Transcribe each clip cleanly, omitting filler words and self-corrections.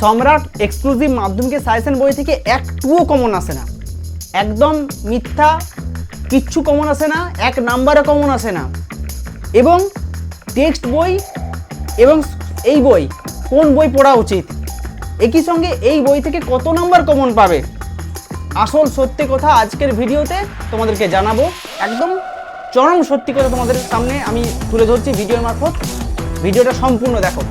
সম্রাট এক্সক্লুসিভ মাধ্যমিকের সাজেশন বই থেকে একটুও কমন আসে না, একদম মিথ্যা, কিচ্ছু কমন আসে না, 1 নাম্বারও কমন আসে না। এবং টেক্সট বই এবং এই বই কোন বই পড়া উচিত, একই সঙ্গে এই বই থেকে কত নাম্বার কমন পাবে, আসল সত্যি কথা আজকের ভিডিওতে তোমাদেরকে জানাবো। একদম চরম সত্যি কথা তোমাদের সামনে আমি তুলে ধরছি ভিডিওর মারফত। ভিডিওটা সম্পূর্ণ দেখো।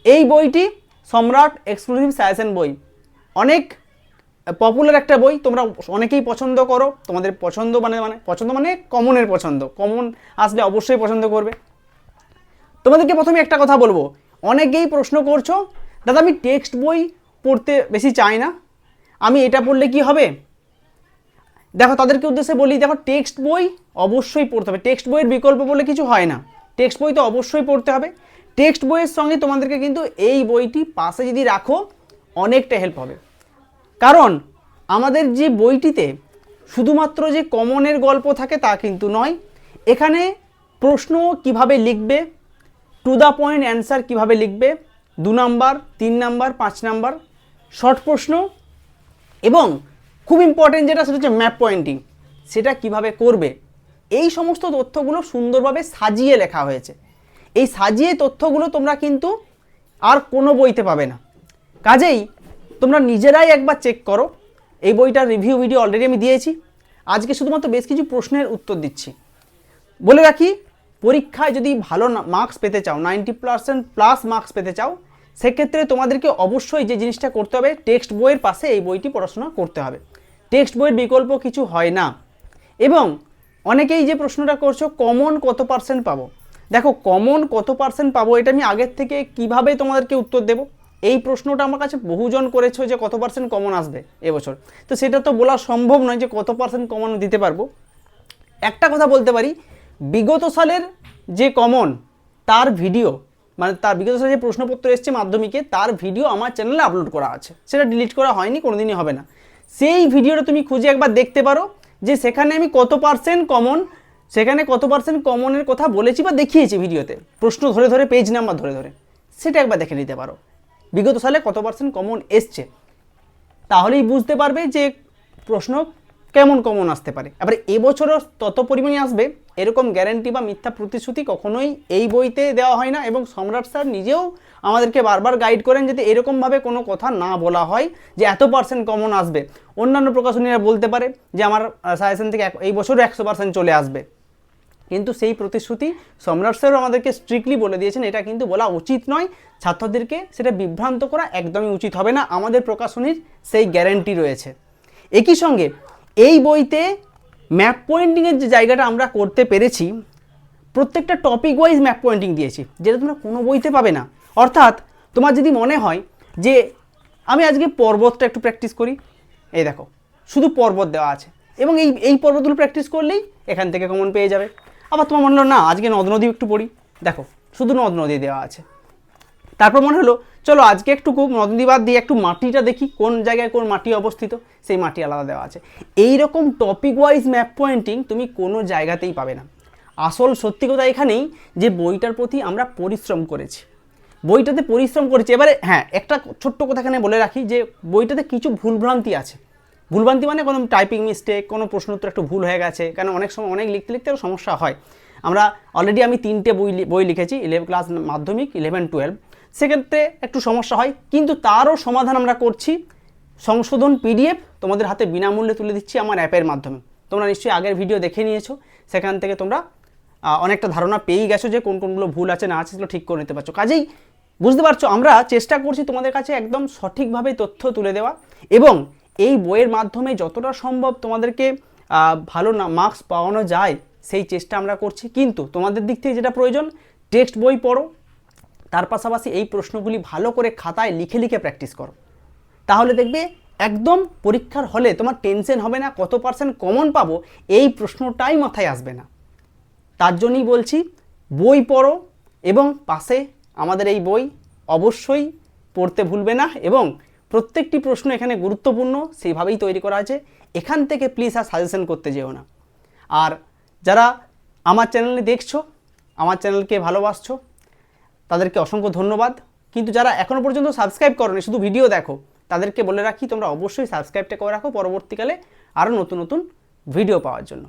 এই বইটি সম্রাট এক্সক্লুসিভ সাজেশন বই, অনেক পপুলার একটা বই, তোমরা অনেকেই পছন্দ করো। তোমাদের পছন্দ মানে কমনের পছন্দ, কমন আসলে অবশ্যই পছন্দ করবে। তোমাদেরকে প্রথমে একটা কথা বলবো, অনেকেই প্রশ্ন করছো দাদা আমি টেক্সট বই পড়তে বেশি চাই না, আমি এটা পড়লে কি হবে। দেখো তাদেরকে উদ্দেশ্যে বলি, দেখো টেক্সট বই অবশ্যই পড়তে হবে, টেক্সট বইয়ের বিকল্প বলে কিছু হয় না, টেক্সট বই তো অবশ্যই পড়তে হবে। টেক্সট বইয়ের সঙ্গে তোমাদেরকে কিন্তু এই বইটি পাশে যদি রাখো অনেকটা হেল্প হবে। কারণ আমাদের যে বইটিতে শুধুমাত্র যে কমনের গল্প থাকে তা কিন্তু নয়, এখানে প্রশ্ন কিভাবে লিখবে, টু দ্য পয়েন্ট অ্যান্সার কীভাবে লিখবে, 2 নাম্বার 3 নাম্বার 5 নাম্বার শর্ট প্রশ্ন, এবং খুব ইম্পর্টেন্ট যেটা সেটা হচ্ছে ম্যাপ পয়েন্টিং, সেটা কিভাবে করবে, এই সমস্ত তথ্যগুলো সুন্দরভাবে সাজিয়ে লেখা হয়েছে। এই সাজিয়ে তথ্যগুলো তোমরা কিন্তু আর কোনো বইতে পাবে না। কাজেই তোমরা নিজেরাই একবার চেক করো। এই বইটার রিভিউ ভিডিও অলরেডি আমি দিয়েছি, আজকে শুধুমাত্র বেশ কিছু প্রশ্নের উত্তর দিচ্ছি। বলে রাখি, পরীক্ষায় যদি ভালো মার্কস পেতে চাও, 90% প্লাস মার্কস পেতে চাও, সেক্ষেত্রে তোমাদেরকে অবশ্যই যে জিনিসটা করতে হবে, টেক্সট বইয়ের পাশে এই বইটি পড়াশোনা করতে হবে। টেক্সট বইয়ের বিকল্প কিছু হয় না। এবং অনেকেই যে প্রশ্নটা করছো কমন কত পার্সেন্ট পাবো, দেখো কমন কত পার্সেন্ট পাবো এটা আমি আগের থেকে কিভাবে তোমাদেরকে উত্তর দেব, এই প্রশ্নটা আমার কাছে বহুজন করেছো যে কত পার্সেন্ট কমন আসবে এবছর, তো সেটা তো বলা সম্ভব নয় যে কত পার্সেন্ট কমন দিতে পারবো। একটা কথা বলতে পারি, বিগত সালের যে কমন তার ভিডিও, মানে তার বিগত সালে যে প্রশ্নপত্র এসছে মাধ্যমিকে তার ভিডিও আমার চ্যানেলে আপলোড করা আছে, সেটা ডিলিট করা হয়নি, কোনোদিনই হবে না। সেই ভিডিওটা তুমি খুঁজে একবার দেখতে পারো যে সেখানে আমি কত পার্সেন্ট কমন, সেখানে কত পার্সেন্ট কমনের কথা বলেছি বা দেখিয়েছি ভিডিওতে, প্রশ্ন ধরে ধরে, পেজ নাম্বার ধরে ধরে, সেটা একবার দেখে নিতে পারো বিগত সালে কত পার্সেন্ট কমন এসছে। তাহলেই বুঝতে পারবে যে প্রশ্ন কেমন কমন আসতে পারে। এবার এবছরও তত পরিমাণে আসবে এরকম গ্যারান্টি বা মিথ্যা প্রতিশ্রুতি কখনোই এই বইতে দেওয়া হয় না। এবং সম্রাট স্যার নিজেও আমাদেরকে বারবার গাইড করেন যাতে এরকমভাবে কোনো কথা না বলা হয় যে এত পার্সেন্ট কমন আসবে। অন্যান্য প্রকাশনীরা বলতে পারে যে আমার সাজেশন থেকে এই বছরও 100% চলে আসবে, কিন্তু সেই প্রতিশ্রুতি সম্রাট স্যারও আমাদেরকে স্ট্রিক্টলি বলে দিয়েছেন এটা কিন্তু বলা উচিত নয়, ছাত্রদেরকে সেটা বিভ্রান্ত করা একদমই উচিত হবে না, আমাদের প্রকাশনীর সেই গ্যারান্টি রয়েছে। একই সঙ্গে এই বইতে ম্যাপ পয়েন্টিংয়ের যে জায়গাটা আমরা করতে পেরেছি, প্রত্যেকটা টপিক ওয়াইজ ম্যাপ পয়েন্টিং দিয়েছি, যেটা তোমরা কোনো বইতে পাবে না। অর্থাৎ তোমার যদি মনে হয় যে আমি আজকে পর্বতটা একটু প্র্যাকটিস করি, এই দেখো শুধু পর্বত দেওয়া আছে এবং এই পর্বতগুলো প্র্যাকটিস করলেই এখান থেকে কমন পেয়ে যাবে। আবার তোমার মনে হলো না আজকে নদ নদী একটু পড়ি, দেখো শুধু নদ নদী দেওয়া আছে। তারপর মনে হলো চলো আজকে একটু নদ নদী বাদ দিয়ে একটু মাটিটা দেখি, কোন জায়গায় কোন মাটি অবস্থিত, সেই মাটি আলাদা দেওয়া আছে। এই রকম টপিক ওয়াইজ ম্যাপ পয়েন্টিং তুমি কোনো জায়গাতেই পাবে না। আসল সত্যি কথা এখানেই যে বইটার প্রতি আমরা পরিশ্রম করেছি, বইটাতে পরিশ্রম করেছি। এবারে হ্যাঁ, একটা ছোট্ট কথা এখানে বলে রাখি যে বইটাতে কিছু ভুলভ্রান্তি আছে। ভুলভ্রান্তি মানে কোনো টাইপিং মিস্টেক, কোনো প্রশ্ন উত্তর একটু ভুল হয়ে গেছে, কারণ অনেক সময় অনেক লিখতে লিখতে সমস্যা হয়। অলরেডি আমি 3টে বই লিখেছি, 11 ক্লাস মাধ্যমিক, 11-12, সেক্ষেত্রে একটু সমস্যা হয়, কিন্তু তারও সমাধান আমরা করছি। সংশোধন পিডিএফ তোমাদের হাতে বিনামূল্যে তুলে দিচ্ছি আমার অ্যাপের মাধ্যমে। তোমরা নিশ্চয়ই আগের ভিডিও দেখে নিয়েছো, সেখান থেকে তোমরা অনেকটা ধারণা পেয়েই গেছো যে কোন কোনগুলো ভুল আছে না আছে সেগুলো ঠিক করে নিতে পারছো। কাজেই বুঝতে পারছো আমরা চেষ্টা করছি তোমাদের কাছে একদম সঠিকভাবে তথ্য তুলে দেওয়া, এবং এই বইয়ের মাধ্যমে যতটা সম্ভব তোমাদেরকে ভালো মার্কস পাওয়ানো যায় সেই চেষ্টা আমরা করছি। কিন্তু তোমাদের দিক থেকে যেটা প্রয়োজন, টেক্সট বই পড়ো, তার পাশাপাশি এই প্রশ্নগুলি ভালো করে খাতায় লিখে লিখে প্র্যাকটিস করো, তাহলে দেখবে একদম পরীক্ষার হলে তোমার টেনশন হবে না কত পার্সেন্ট কমন পাবো, এই প্রশ্নটাই মাথায় আসবে না। তার জন্যই বলছি বই পড়ো, এবং পাশে আমাদের এই বই অবশ্যই পড়তে ভুলবে না, এবং প্রত্যেকটি প্রশ্ন এখানে গুরুত্বপূর্ণ সেইভাবেই তৈরি করা আছে। এখান থেকে প্লিজ আর সাজেশন করতে যেও না। আর যারা আমার চ্যানেলে দেখছো, আমার চ্যানেলকে ভালোবাসছো, তাদেরকে অসংখ্য ধন্যবাদ। কিন্তু যারা এখনও পর্যন্ত সাবস্ক্রাইব করোনি, শুধু ভিডিও দেখো, তাদেরকে বলে রাখি তোমরা অবশ্যই সাবস্ক্রাইবটা করে রাখো পরবর্তীকালে আরও নতুন নতুন ভিডিও পাওয়ার জন্য।